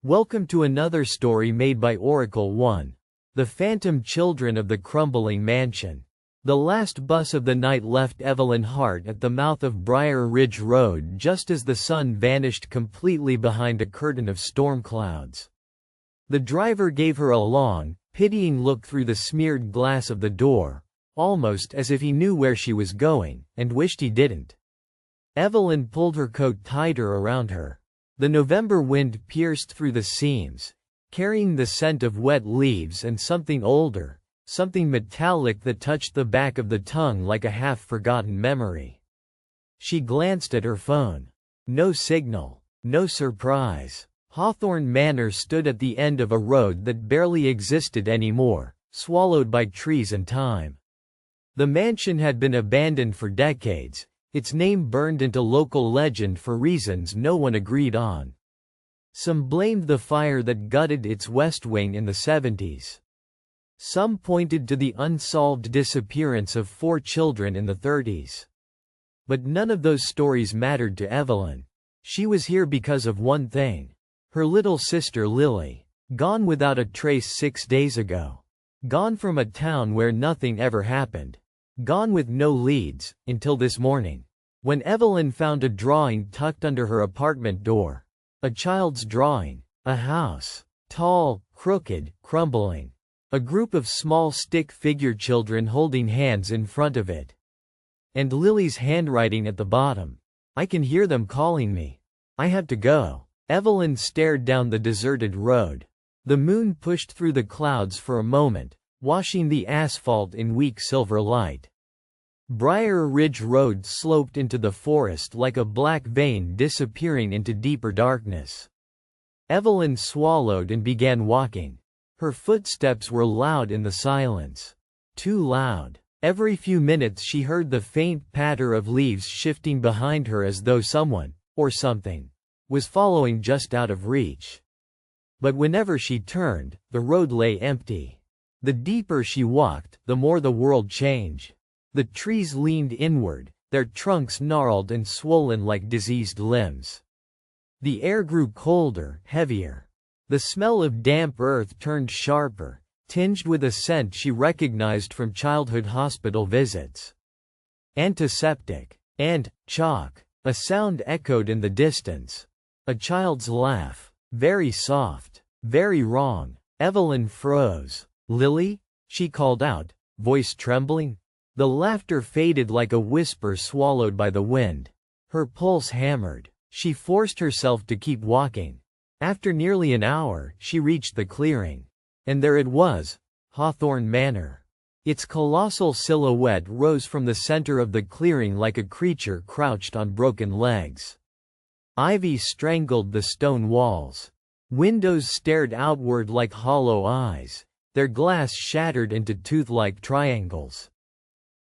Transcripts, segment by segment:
Welcome to another story made by Oracle 1. The Phantom Children of the Crumbling Mansion. The last bus of the night left Evelyn Hart at the mouth of Briar Ridge Road just as the sun vanished completely behind a curtain of storm clouds. The driver gave her a long, pitying look through the smeared glass of the door, almost as if he knew where she was going, and wished he didn't. Evelyn pulled her coat tighter around her. The November wind pierced through the seams, carrying the scent of wet leaves and something older, something metallic that touched the back of the tongue like a half-forgotten memory. She glanced at her phone. No signal. No surprise. Hawthorne Manor stood at the end of a road that barely existed anymore, swallowed by trees and time. The mansion had been abandoned for decades, its name burned into local legend for reasons no one agreed on. Some blamed the fire that gutted its west wing in the 70s. Some pointed to the unsolved disappearance of 4 children in the 30s. But none of those stories mattered to Evelyn. She was here because of one thing. Her little sister Lily. Gone without a trace 6 days ago. Gone from a town where nothing ever happened. Gone with no leads, until this morning, when Evelyn found a drawing tucked under her apartment door. A child's drawing. A house. Tall, crooked, crumbling. A group of small stick-figure children holding hands in front of it. And Lily's handwriting at the bottom. I can hear them calling me. I have to go. Evelyn stared down the deserted road. The moon pushed through the clouds for a moment, washing the asphalt in weak silver light. Briar Ridge Road sloped into the forest like a black vein disappearing into deeper darkness. Evelyn swallowed and began walking. Her footsteps were loud in the silence. Too loud. Every few minutes she heard the faint patter of leaves shifting behind her as though someone, or something, was following just out of reach. But whenever she turned, the road lay empty. The deeper she walked, the more the world changed. The trees leaned inward, their trunks gnarled and swollen like diseased limbs. The air grew colder, heavier. The smell of damp earth turned sharper, tinged with a scent she recognized from childhood hospital visits. Antiseptic. And chalk. A sound echoed in the distance. A child's laugh. Very soft. Very wrong. Evelyn froze. Lily? She called out, voice trembling. The laughter faded like a whisper swallowed by the wind. Her pulse hammered. She forced herself to keep walking. After nearly an hour, she reached the clearing. And there it was, Hawthorne Manor. Its colossal silhouette rose from the center of the clearing like a creature crouched on broken legs. Ivy strangled the stone walls. Windows stared outward like hollow eyes, their glass shattered into tooth-like triangles.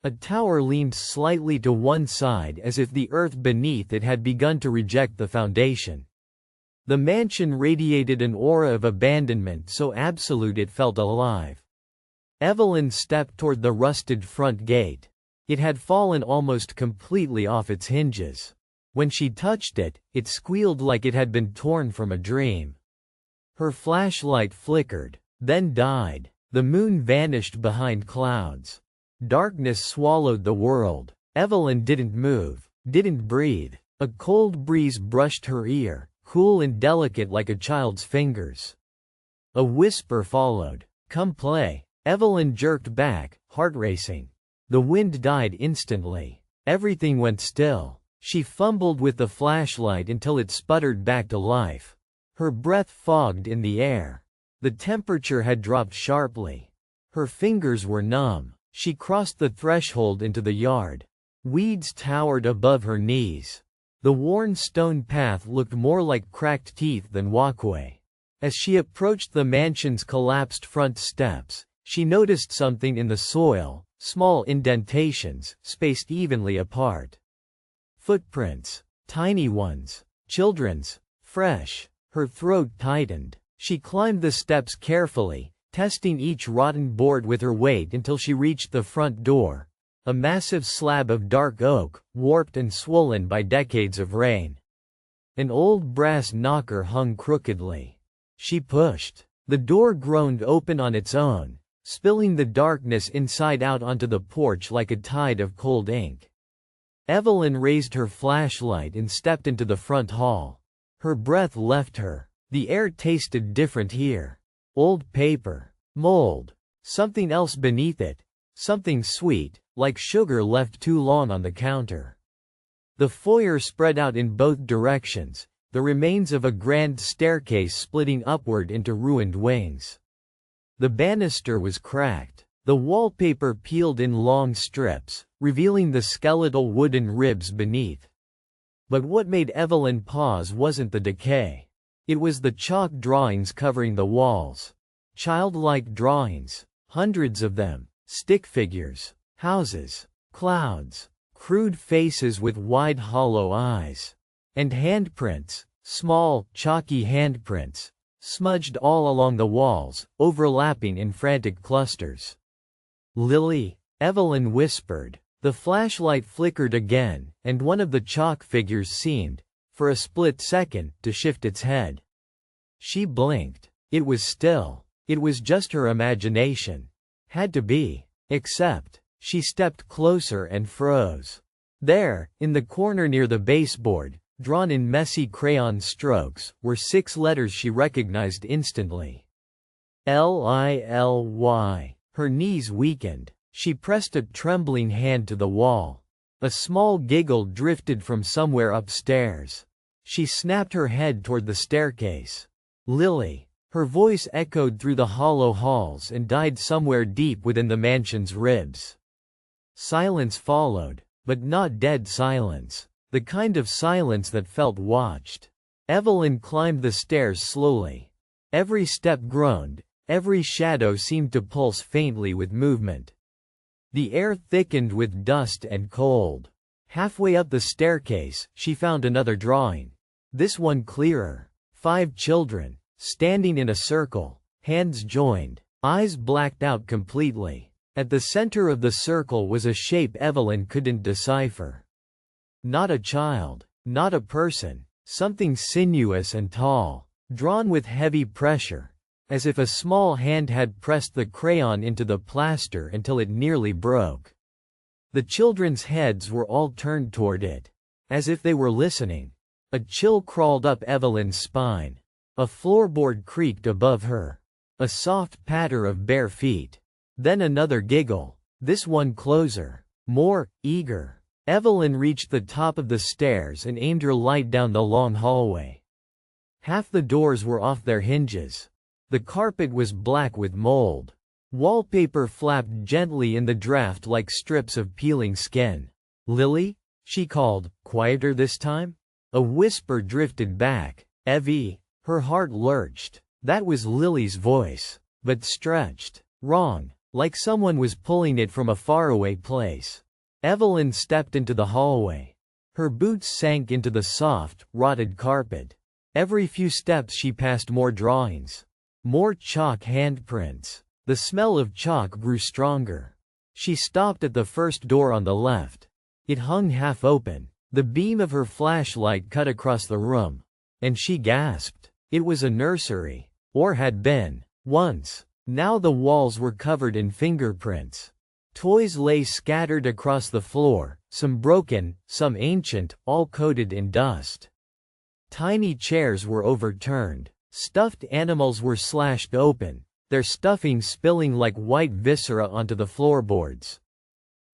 A tower leaned slightly to one side as if the earth beneath it had begun to reject the foundation. The mansion radiated an aura of abandonment so absolute it felt alive. Evelyn stepped toward the rusted front gate. It had fallen almost completely off its hinges. When she touched it, it squealed like it had been torn from a dream. Her flashlight flickered, then died. The moon vanished behind clouds. Darkness swallowed the world. Evelyn didn't move, didn't breathe. A cold breeze brushed her ear, cool and delicate like a child's fingers. A whisper followed. Come play. Evelyn jerked back, heart racing. The wind died instantly. Everything went still. She fumbled with the flashlight until it sputtered back to life. Her breath fogged in the air. The temperature had dropped sharply. Her fingers were numb. She crossed the threshold into the yard. Weeds towered above her knees. The worn stone path looked more like cracked teeth than walkway. As she approached the mansion's collapsed front steps, she noticed something in the soil, small indentations, spaced evenly apart. Footprints. Tiny ones. Children's. Fresh. Her throat tightened. She climbed the steps carefully, testing each rotten board with her weight until she reached the front door. A massive slab of dark oak, warped and swollen by decades of rain. An old brass knocker hung crookedly. She pushed. The door groaned open on its own, spilling the darkness inside out onto the porch like a tide of cold ink. Evelyn raised her flashlight and stepped into the front hall. Her breath left her. The air tasted different here. Old paper. Mold. Something else beneath it. Something sweet, like sugar left too long on the counter. The foyer spread out in both directions, the remains of a grand staircase splitting upward into ruined wings. The banister was cracked. The wallpaper peeled in long strips, revealing the skeletal wooden ribs beneath. But what made Evelyn pause wasn't the decay. It was the chalk drawings covering the walls. Childlike drawings, hundreds of them, stick figures, houses, clouds, crude faces with wide hollow eyes. And handprints, small, chalky handprints, smudged all along the walls, overlapping in frantic clusters. "Lily," Evelyn whispered. The flashlight flickered again, and one of the chalk figures seemed, for a split second, to shift its head. She blinked. It was still. It was just her imagination. Had to be. Except, she stepped closer and froze. There, in the corner near the baseboard, drawn in messy crayon strokes, were 6 letters she recognized instantly. Lily. Her knees weakened. She pressed a trembling hand to the wall. A small giggle drifted from somewhere upstairs. She snapped her head toward the staircase. Lily. Her voice echoed through the hollow halls and died somewhere deep within the mansion's ribs. Silence followed, but not dead silence. The kind of silence that felt watched. Evelyn climbed the stairs slowly. Every step groaned, every shadow seemed to pulse faintly with movement. The air thickened with dust and cold. Halfway up the staircase, she found another drawing. This one clearer. 5 children, standing in a circle, hands joined, eyes blacked out completely. At the center of the circle was a shape Evelyn couldn't decipher. Not a child, not a person, something sinuous and tall, drawn with heavy pressure, as if a small hand had pressed the crayon into the plaster until it nearly broke. The children's heads were all turned toward it, as if they were listening. A chill crawled up Evelyn's spine. A floorboard creaked above her. A soft patter of bare feet. Then another giggle, this one closer, more eager. Evelyn reached the top of the stairs and aimed her light down the long hallway. Half the doors were off their hinges. The carpet was black with mold. Wallpaper flapped gently in the draft like strips of peeling skin. "Lily?" she called, quieter this time. A whisper drifted back. "Evie." Her heart lurched. That was Lily's voice, but stretched. Wrong. Like someone was pulling it from a faraway place. Evelyn stepped into the hallway. Her boots sank into the soft, rotted carpet. Every few steps she passed more drawings. More chalk handprints. The smell of chalk grew stronger. She stopped at the first door on the left. It hung half open. The beam of her flashlight cut across the room. And she gasped. It was a nursery. Or had been. Once. Now the walls were covered in fingerprints. Toys lay scattered across the floor, some broken, some ancient, all coated in dust. Tiny chairs were overturned. Stuffed animals were slashed open, their stuffing spilling like white viscera onto the floorboards.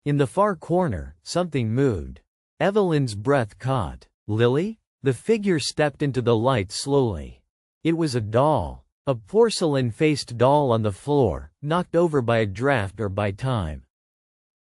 In the far corner, something moved. Evelyn's breath caught. "Lily?" The figure stepped into the light slowly. It was a doll. A porcelain-faced doll on the floor, knocked over by a draft or by time.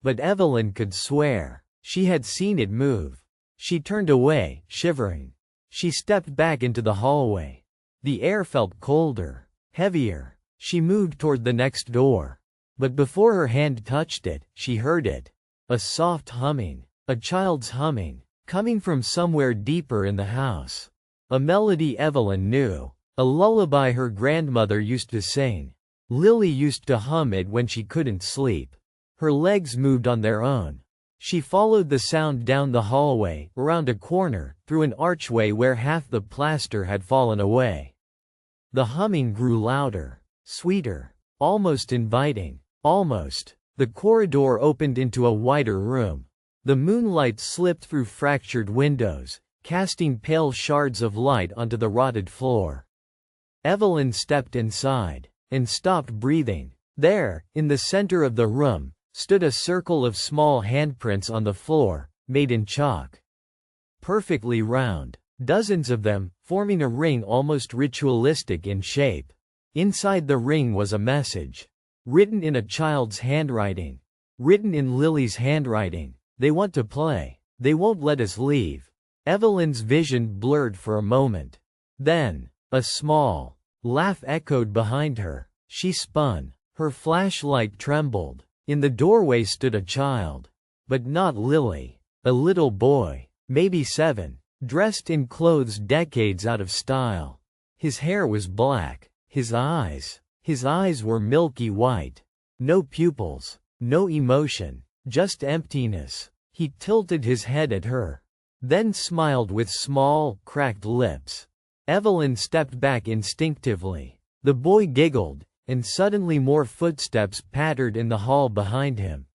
But Evelyn could swear. She had seen it move. She turned away, shivering. She stepped back into the hallway. The air felt colder, heavier. She moved toward the next door. But before her hand touched it, she heard it. A soft humming. A child's humming. Coming from somewhere deeper in the house. A melody Evelyn knew. A lullaby her grandmother used to sing. Lily used to hum it when she couldn't sleep. Her legs moved on their own. She followed the sound down the hallway, around a corner, through an archway where half the plaster had fallen away. The humming grew louder, sweeter, almost inviting. Almost. The corridor opened into a wider room. The moonlight slipped through fractured windows, casting pale shards of light onto the rotted floor. Evelyn stepped inside and stopped breathing. There, in the center of the room, stood a circle of small handprints on the floor, made in chalk. Perfectly round, dozens of them, forming a ring almost ritualistic in shape. Inside the ring was a message, written in a child's handwriting. Written in Lily's handwriting. They want to play. They won't let us leave. Evelyn's vision blurred for a moment. Then, a small laugh echoed behind her. She spun. Her flashlight trembled. In the doorway stood a child. But not Lily. A little boy, maybe 7, dressed in clothes decades out of style. His hair was black. His eyes were milky white. No pupils. No emotion. Just emptiness. He tilted his head at her. Then smiled with small, cracked lips. Evelyn stepped back instinctively. The boy giggled, and suddenly more footsteps pattered in the hall behind him.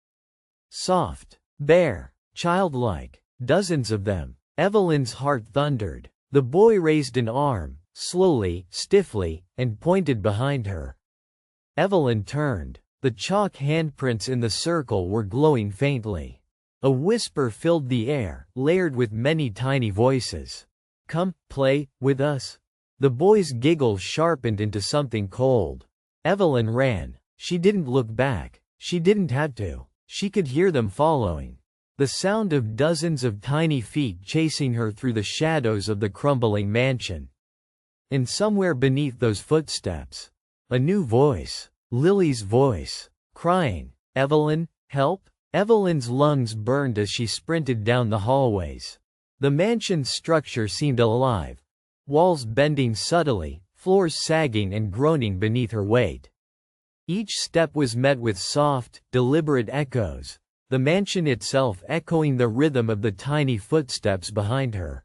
Soft, bare, childlike, dozens of them. Evelyn's heart thundered. The boy raised an arm, slowly, stiffly, and pointed behind her. Evelyn turned. The chalk handprints in the circle were glowing faintly. A whisper filled the air, layered with many tiny voices. "Come, play with us." The boy's giggle sharpened into something cold. Evelyn ran. She didn't look back. She didn't have to. She could hear them following. The sound of dozens of tiny feet chasing her through the shadows of the crumbling mansion. And somewhere beneath those footsteps, a new voice. Lily's voice, crying, "Evelyn, help!" Evelyn's lungs burned as she sprinted down the hallways. The mansion's structure seemed alive. Walls bending subtly, floors sagging and groaning beneath her weight. Each step was met with soft, deliberate echoes, the mansion itself echoing the rhythm of the tiny footsteps behind her.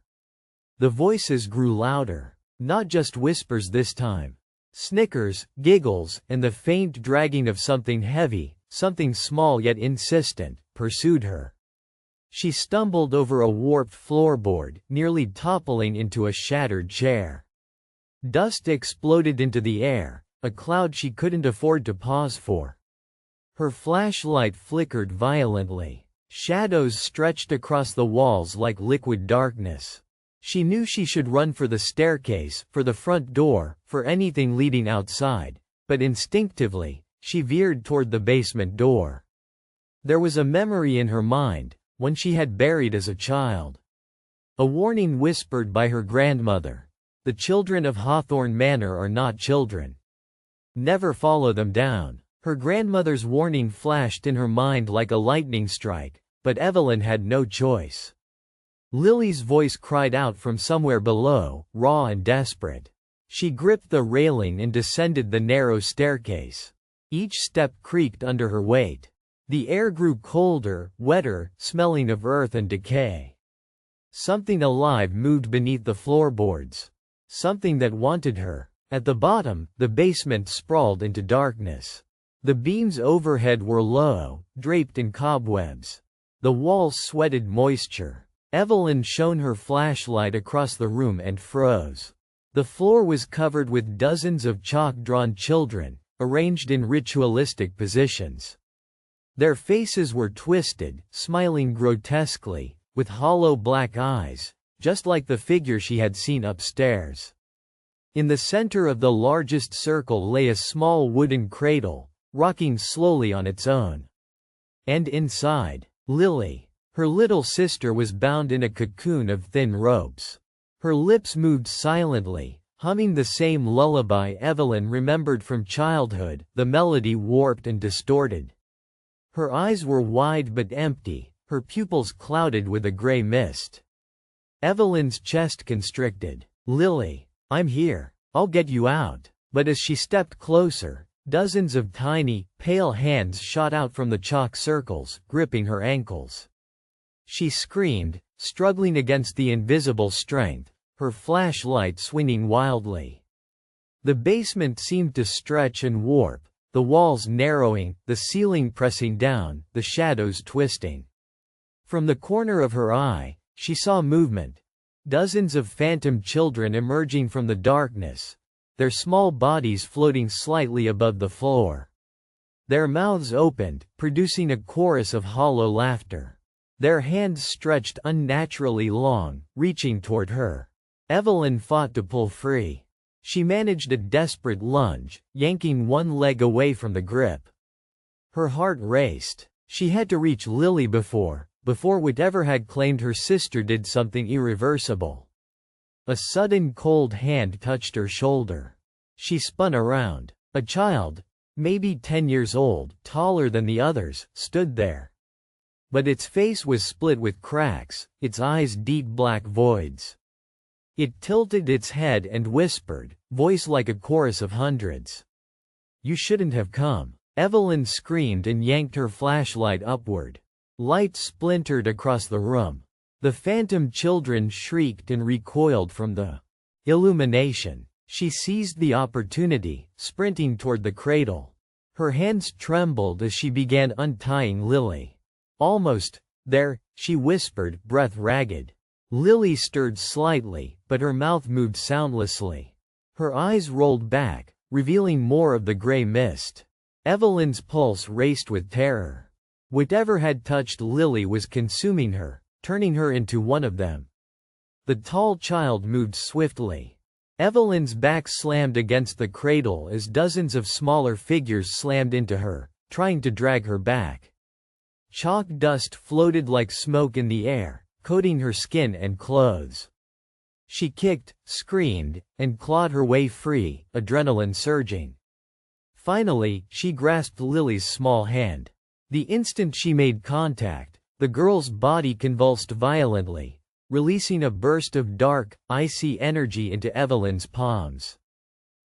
The voices grew louder, not just whispers this time. Snickers, giggles, and the faint dragging of something heavy, something small yet insistent, pursued her. She stumbled over a warped floorboard, nearly toppling into a shattered chair. Dust exploded into the air, a cloud she couldn't afford to pause for. Her flashlight flickered violently. Shadows stretched across the walls like liquid darkness. She knew she should run for the staircase, for the front door, for anything leading outside, but instinctively, she veered toward the basement door. There was a memory in her mind, one she had buried as a child. A warning whispered by her grandmother. The children of Hawthorne Manor are not children. Never follow them down. Her grandmother's warning flashed in her mind like a lightning strike, but Evelyn had no choice. Lily's voice cried out from somewhere below, raw and desperate. She gripped the railing and descended the narrow staircase. Each step creaked under her weight. The air grew colder, wetter, smelling of earth and decay. Something alive moved beneath the floorboards. Something that wanted her. At the bottom, the basement sprawled into darkness. The beams overhead were low, draped in cobwebs. The walls sweated moisture. Evelyn shone her flashlight across the room and froze. The floor was covered with dozens of chalk-drawn children, arranged in ritualistic positions. Their faces were twisted, smiling grotesquely, with hollow black eyes, just like the figure she had seen upstairs. In the center of the largest circle lay a small wooden cradle, rocking slowly on its own. And inside, Lily, her little sister, was bound in a cocoon of thin ropes. Her lips moved silently, humming the same lullaby Evelyn remembered from childhood, the melody warped and distorted. Her eyes were wide but empty, her pupils clouded with a gray mist. Evelyn's chest constricted. "Lily, I'm here. I'll get you out." But as she stepped closer, dozens of tiny, pale hands shot out from the chalk circles, gripping her ankles. She screamed, struggling against the invisible strength, her flashlight swinging wildly. The basement seemed to stretch and warp, the walls narrowing, the ceiling pressing down, the shadows twisting. From the corner of her eye, she saw movement. Dozens of phantom children emerging from the darkness, their small bodies floating slightly above the floor. Their mouths opened, producing a chorus of hollow laughter. Their hands stretched unnaturally long, reaching toward her. Evelyn fought to pull free. She managed a desperate lunge, yanking one leg away from the grip. Her heart raced. She had to reach Lily before whatever had claimed her sister did something irreversible. A sudden cold hand touched her shoulder. She spun around. A child, maybe 10 years old, taller than the others, stood there. But its face was split with cracks, its eyes deep black voids. It tilted its head and whispered, voice like a chorus of hundreds. "You shouldn't have come." Evelyn screamed and yanked her flashlight upward. Light splintered across the room. The phantom children shrieked and recoiled from the illumination. She seized the opportunity, sprinting toward the cradle. Her hands trembled as she began untying Lily. "Almost there," she whispered, breath ragged. Lily stirred slightly, but her mouth moved soundlessly. Her eyes rolled back, revealing more of the gray mist. Evelyn's pulse raced with terror. Whatever had touched Lily was consuming her, turning her into one of them. The tall child moved swiftly. Evelyn's back slammed against the cradle as dozens of smaller figures slammed into her, trying to drag her back. Chalk dust floated like smoke in the air, coating her skin and clothes. She kicked, screamed, and clawed her way free, adrenaline surging. Finally, she grasped Lily's small hand. The instant she made contact, the girl's body convulsed violently, releasing a burst of dark, icy energy into Evelyn's palms.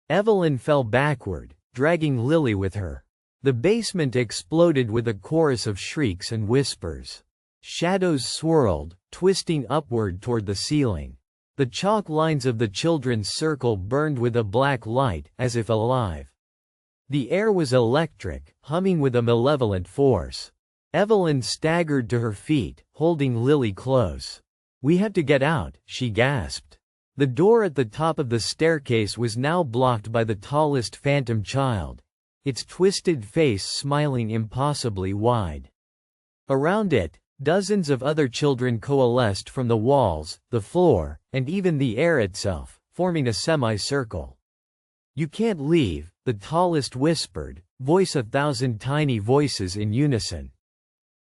Evelyn fell backward, dragging Lily with her. The basement exploded with a chorus of shrieks and whispers. Shadows swirled, twisting upward toward the ceiling. The chalk lines of the children's circle burned with a black light, as if alive. The air was electric, humming with a malevolent force. Evelyn staggered to her feet, holding Lily close. "We have to get out," she gasped. The door at the top of the staircase was now blocked by the tallest phantom child, its twisted face smiling impossibly wide. Around it, dozens of other children coalesced from the walls, the floor, and even the air itself, forming a semicircle. "You can't leave," the tallest whispered, voice 1,000 tiny voices in unison.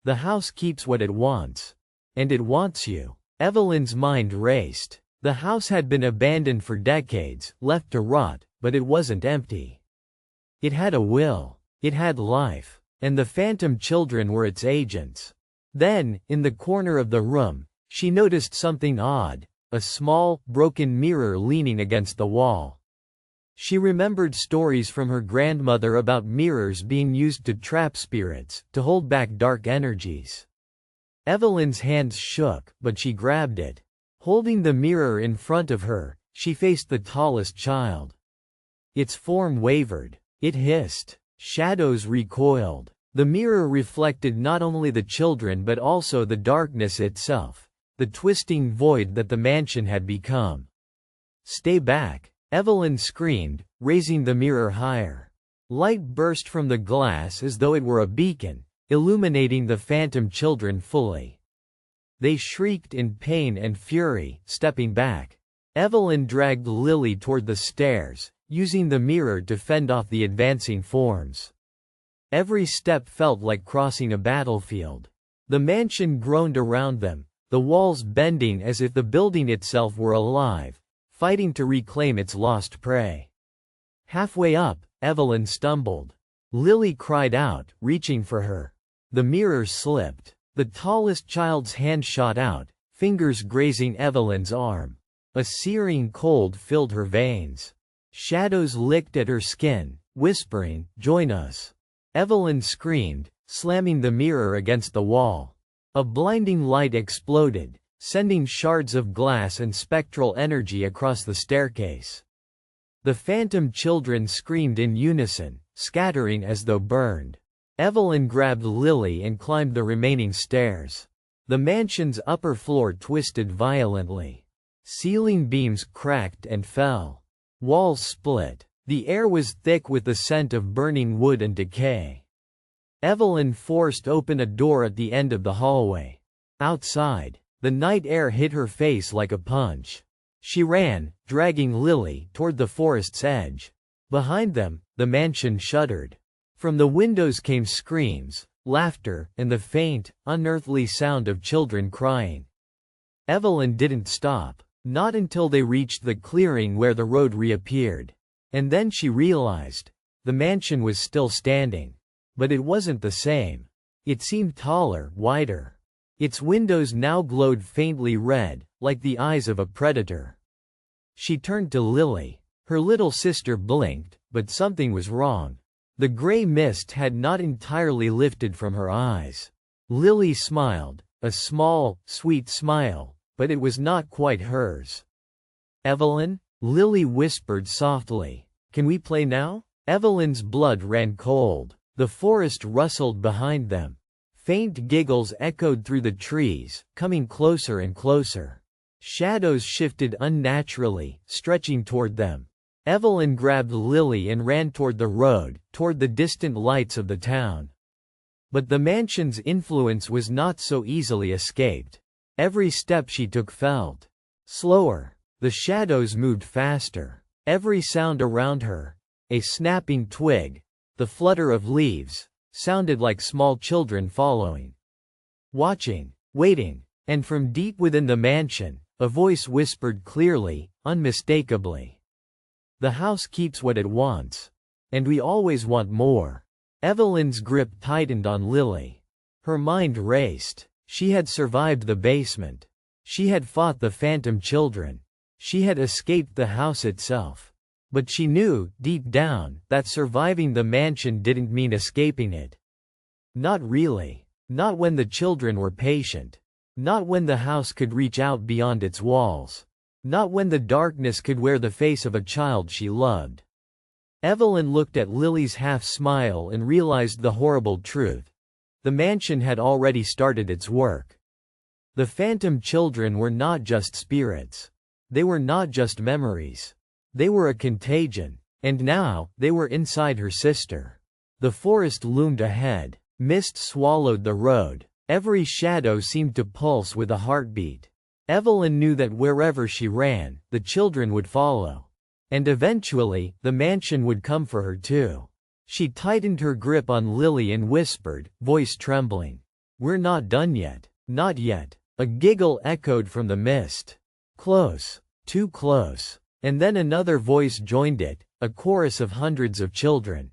"The house keeps what it wants. And it wants you." Evelyn's mind raced. The house had been abandoned for decades, left to rot, but it wasn't empty. It had a will. It had life. And the phantom children were its agents. Then, in the corner of the room, she noticed something odd, a small, broken mirror leaning against the wall. She remembered stories from her grandmother about mirrors being used to trap spirits, to hold back dark energies. Evelyn's hands shook, but she grabbed it. Holding the mirror in front of her, she faced the tallest child. Its form wavered. It hissed. Shadows recoiled. The mirror reflected not only the children but also the darkness itself, the twisting void that the mansion had become. "Stay back," Evelyn screamed, raising the mirror higher. Light burst from the glass as though it were a beacon, illuminating the phantom children fully. They shrieked in pain and fury, stepping back. Evelyn dragged Lily toward the stairs, using the mirror to fend off the advancing forms. Every step felt like crossing a battlefield. The mansion groaned around them, the walls bending as if the building itself were alive, fighting to reclaim its lost prey. Halfway up, Evelyn stumbled. Lily cried out, reaching for her. The mirror slipped. The tallest child's hand shot out, fingers grazing Evelyn's arm. A searing cold filled her veins. Shadows licked at her skin, whispering, "Join us." Evelyn screamed, slamming the mirror against the wall. A blinding light exploded, sending shards of glass and spectral energy across the staircase. The phantom children screamed in unison, scattering as though burned. Evelyn grabbed Lily and climbed the remaining stairs. The mansion's upper floor twisted violently. Ceiling beams cracked and fell. Walls split. The air was thick with the scent of burning wood and decay. Evelyn forced open a door at the end of the hallway. Outside, the night air hit her face like a punch. She ran, dragging Lily toward the forest's edge. Behind them, the mansion shuddered. From the windows came screams, laughter, and the faint, unearthly sound of children crying. Evelyn didn't stop, not until they reached the clearing where the road reappeared. And then she realized. The mansion was still standing. But it wasn't the same. It seemed taller, wider. Its windows now glowed faintly red, like the eyes of a predator. She turned to Lily. Her little sister blinked, but something was wrong. The gray mist had not entirely lifted from her eyes. Lily smiled, a small, sweet smile, but it was not quite hers. "Evelyn?" Lily whispered softly. "Can we play now?" Evelyn's blood ran cold. The forest rustled behind them. Faint giggles echoed through the trees, coming closer and closer. Shadows shifted unnaturally, stretching toward them. Evelyn grabbed Lily and ran toward the road, toward the distant lights of the town. But the mansion's influence was not so easily escaped. Every step she took felt slower. The shadows moved faster. Every sound around her, a snapping twig, the flutter of leaves, sounded like small children following. Watching, waiting, and from deep within the mansion, a voice whispered clearly, unmistakably. "The house keeps what it wants. And we always want more." Evelyn's grip tightened on Lily. Her mind raced. She had survived the basement. She had fought the phantom children. She had escaped the house itself. But she knew, deep down, that surviving the mansion didn't mean escaping it. Not really. Not when the children were patient. Not when the house could reach out beyond its walls. Not when the darkness could wear the face of a child she loved. Evelyn looked at Lily's half-smile and realized the horrible truth. The mansion had already started its work. The phantom children were not just spirits. They were not just memories. They were a contagion. And now, they were inside her sister. The forest loomed ahead. Mist swallowed the road. Every shadow seemed to pulse with a heartbeat. Evelyn knew that wherever she ran, the children would follow. And eventually, the mansion would come for her too. She tightened her grip on Lily and whispered, voice trembling, "We're not done yet. Not yet." A giggle echoed from the mist. Close. Too close. And then another voice joined it, a chorus of hundreds of children.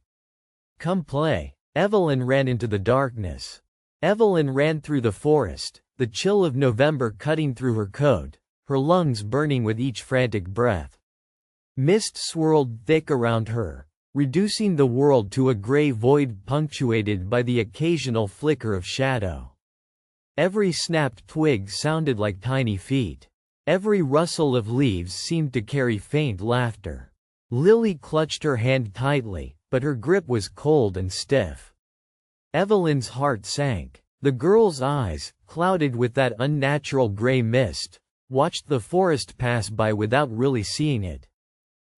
"Come play." Evelyn ran into the darkness. Evelyn ran through the forest, the chill of November cutting through her coat, her lungs burning with each frantic breath. Mist swirled thick around her, reducing the world to a gray void punctuated by the occasional flicker of shadow. Every snapped twig sounded like tiny feet. Every rustle of leaves seemed to carry faint laughter. Lily clutched her hand tightly, but her grip was cold and stiff. Evelyn's heart sank. The girl's eyes, clouded with that unnatural gray mist, watched the forest pass by without really seeing it.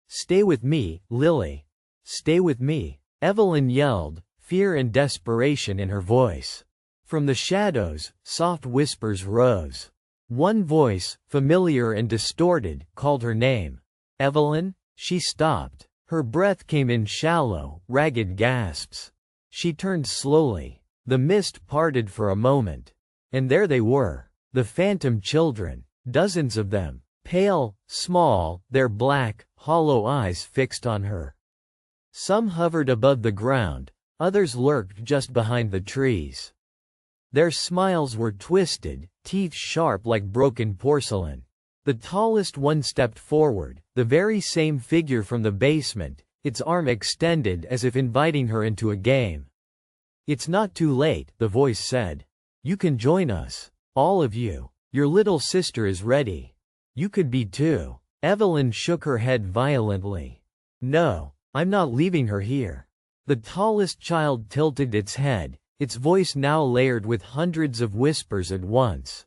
"Stay with me, Lily. Stay with me," Evelyn yelled, fear and desperation in her voice. From the shadows, soft whispers rose. One voice, familiar and distorted, called her name. "Evelyn?" She stopped. Her breath came in shallow, ragged gasps. She turned slowly. The mist parted for a moment. And there they were. The phantom children. Dozens of them. Pale, small, their black, hollow eyes fixed on her. Some hovered above the ground. Others lurked just behind the trees. Their smiles were twisted, teeth sharp like broken porcelain. The tallest one stepped forward, the very same figure from the basement, its arm extended as if inviting her into a game. "It's not too late," the voice said. "You can join us. All of you. Your little sister is ready. You could be too." Evelyn shook her head violently. No, I'm not leaving her here. The tallest child tilted its head, its voice now layered with hundreds of whispers at once.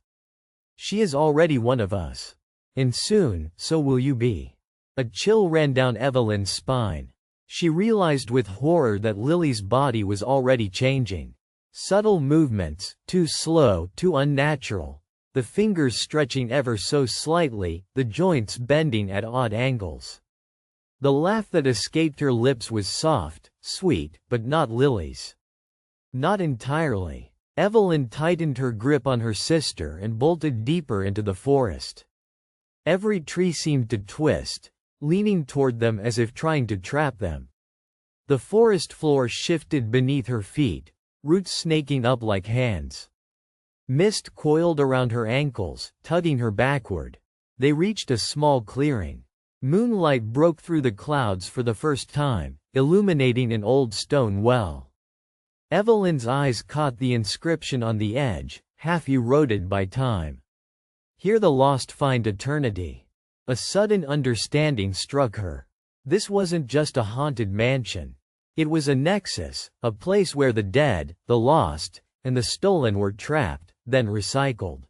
She is already one of us. And soon, so will you be. A chill ran down Evelyn's spine. She realized with horror that Lily's body was already changing. Subtle movements, too slow, too unnatural. The fingers stretching ever so slightly, the joints bending at odd angles. The laugh that escaped her lips was soft, sweet, but not Lily's. Not entirely. Evelyn tightened her grip on her sister and bolted deeper into the forest. Every tree seemed to twist, leaning toward them as if trying to trap them. The forest floor shifted beneath her feet, roots snaking up like hands. Mist coiled around her ankles, tugging her backward. They reached a small clearing. Moonlight broke through the clouds for the first time, illuminating an old stone well. Evelyn's eyes caught the inscription on the edge, half eroded by time. Here the lost find eternity. A sudden understanding struck her. This wasn't just a haunted mansion. It was a nexus, a place where the dead, the lost, and the stolen were trapped, then recycled.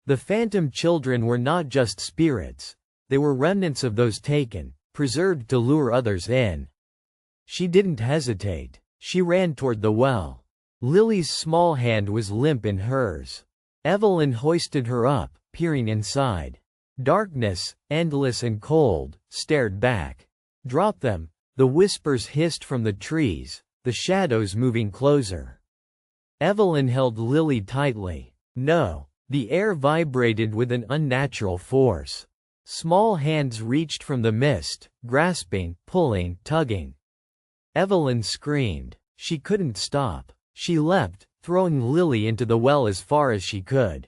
The phantom children were not just spirits. They were remnants of those taken, preserved to lure others in. She didn't hesitate. She ran toward the well. Lily's small hand was limp in hers. Evelyn hoisted her up, peering inside. Darkness, endless and cold, stared back. Drop them, the whispers hissed from the trees, the shadows moving closer. Evelyn held Lily tightly. No. The air vibrated with an unnatural force. Small hands reached from the mist, grasping, pulling, tugging. Evelyn screamed. She couldn't stop. She leapt, throwing Lily into the well as far as she could.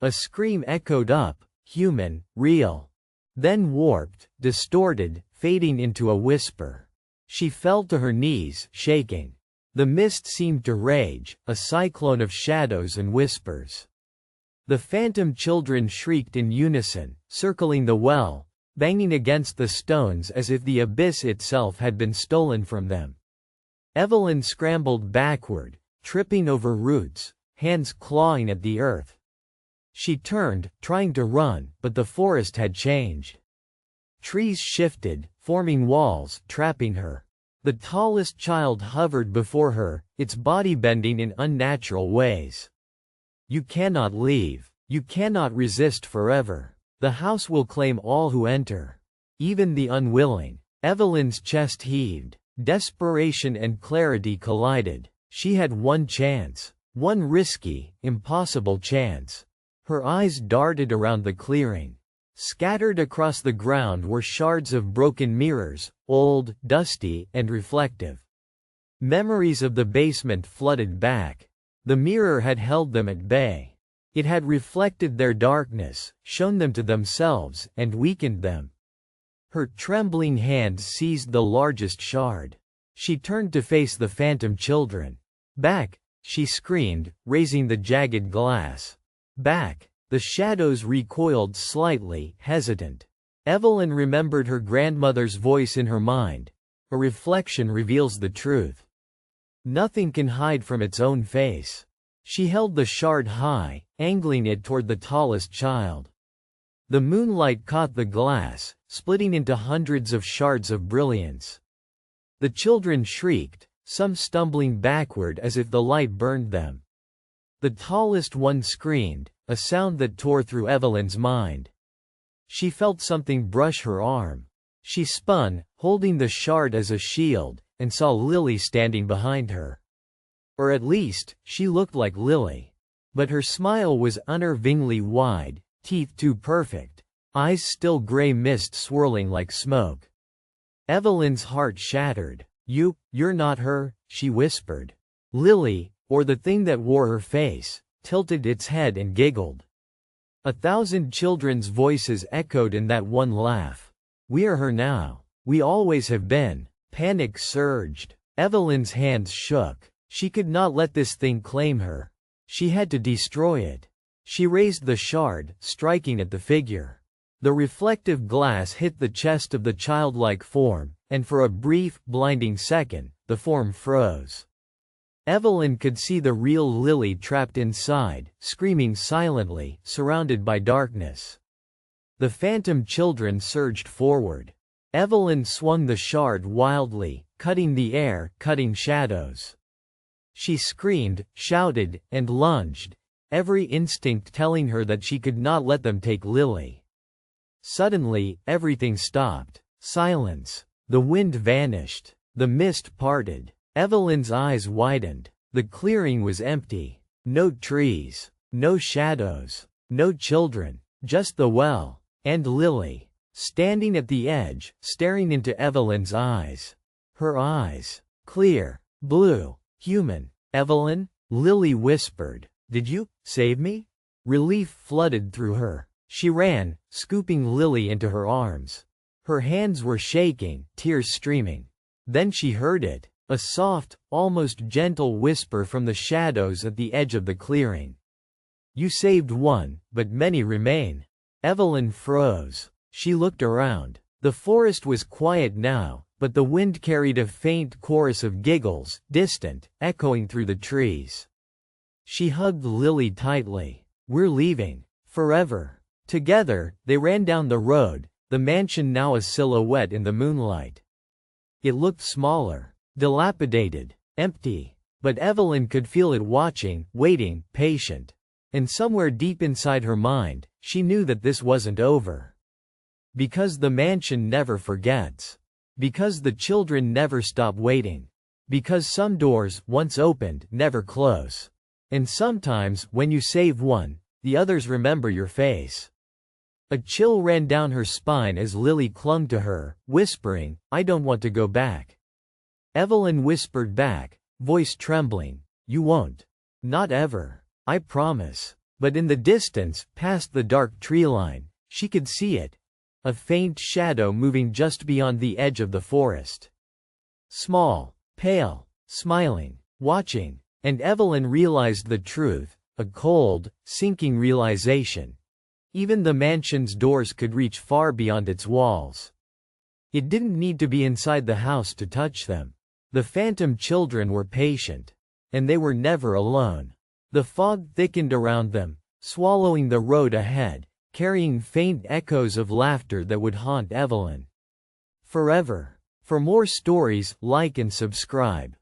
A scream echoed up, human, real. Then warped, distorted, fading into a whisper. She fell to her knees, shaking. The mist seemed to rage, a cyclone of shadows and whispers. The phantom children shrieked in unison, circling the well, banging against the stones as if the abyss itself had been stolen from them. Evelyn scrambled backward, tripping over roots, hands clawing at the earth. She turned, trying to run, but the forest had changed. Trees shifted, forming walls, trapping her. The tallest child hovered before her, its body bending in unnatural ways. You cannot leave. You cannot resist forever. The house will claim all who enter. Even the unwilling. Evelyn's chest heaved. Desperation and clarity collided. She had one chance. One risky, impossible chance. Her eyes darted around the clearing. Scattered across the ground were shards of broken mirrors, old, dusty, and reflective. Memories of the basement flooded back. The mirror had held them at bay. It had reflected their darkness, shown them to themselves, and weakened them. Her trembling hand seized the largest shard. She turned to face the phantom children. Back, she screamed, raising the jagged glass. Back. The shadows recoiled slightly, hesitant. Evelyn remembered her grandmother's voice in her mind. A reflection reveals the truth. Nothing can hide from its own face. She held the shard high, angling it toward the tallest child. The moonlight caught the glass, splitting into hundreds of shards of brilliance. The children shrieked, some stumbling backward as if the light burned them. The tallest one screamed, a sound that tore through Evelyn's mind. She felt something brush her arm. She spun, holding the shard as a shield, and saw Lily standing behind her. Or at least, she looked like Lily. But her smile was unnervingly wide, teeth too perfect, eyes still gray mist swirling like smoke. Evelyn's heart shattered. You're not her, she whispered. Lily, or the thing that wore her face, tilted its head and giggled. 1,000 children's voices echoed in that one laugh. We are her now. We always have been. Panic surged. Evelyn's hands shook. She could not let this thing claim her. She had to destroy it. She raised the shard, striking at the figure. The reflective glass hit the chest of the childlike form, and for a brief, blinding second, the form froze. Evelyn could see the real Lily trapped inside, screaming silently, surrounded by darkness. The phantom children surged forward. Evelyn swung the shard wildly, cutting the air, cutting shadows. She screamed, shouted, and lunged, every instinct telling her that she could not let them take Lily. Suddenly, everything stopped. Silence. The wind vanished. The mist parted. Evelyn's eyes widened. The clearing was empty. No trees. No shadows. No children. Just the well. And Lily. Standing at the edge, staring into Evelyn's eyes. Her eyes. Clear. Blue. Human. Evelyn? Lily whispered. Did you save me? Relief flooded through her. She ran, scooping Lily into her arms. Her hands were shaking, tears streaming. Then she heard it. A soft, almost gentle whisper from the shadows at the edge of the clearing. You saved one, but many remain. Evelyn froze. She looked around. The forest was quiet now, but the wind carried a faint chorus of giggles, distant, echoing through the trees. She hugged Lily tightly. We're leaving. Forever. Together, they ran down the road, the mansion now a silhouette in the moonlight. It looked smaller, dilapidated, empty, but Evelyn could feel it watching, waiting, patient. And somewhere deep inside her mind, she knew that this wasn't over. Because the mansion never forgets. Because the children never stop waiting. Because some doors, once opened, never close. And sometimes, when you save one, the others remember your face. A chill ran down her spine as Lily clung to her, whispering, I don't want to go back. Evelyn whispered back, voice trembling, you won't. Not ever. I promise. But in the distance, past the dark tree line, she could see it. A faint shadow moving just beyond the edge of the forest. Small, pale, smiling, watching, and Evelyn realized the truth, a cold, sinking realization. Even the mansion's doors could reach far beyond its walls. It didn't need to be inside the house to touch them. The phantom children were patient. And they were never alone. The fog thickened around them, swallowing the road ahead, carrying faint echoes of laughter that would haunt Evelyn forever. For more stories, like and subscribe.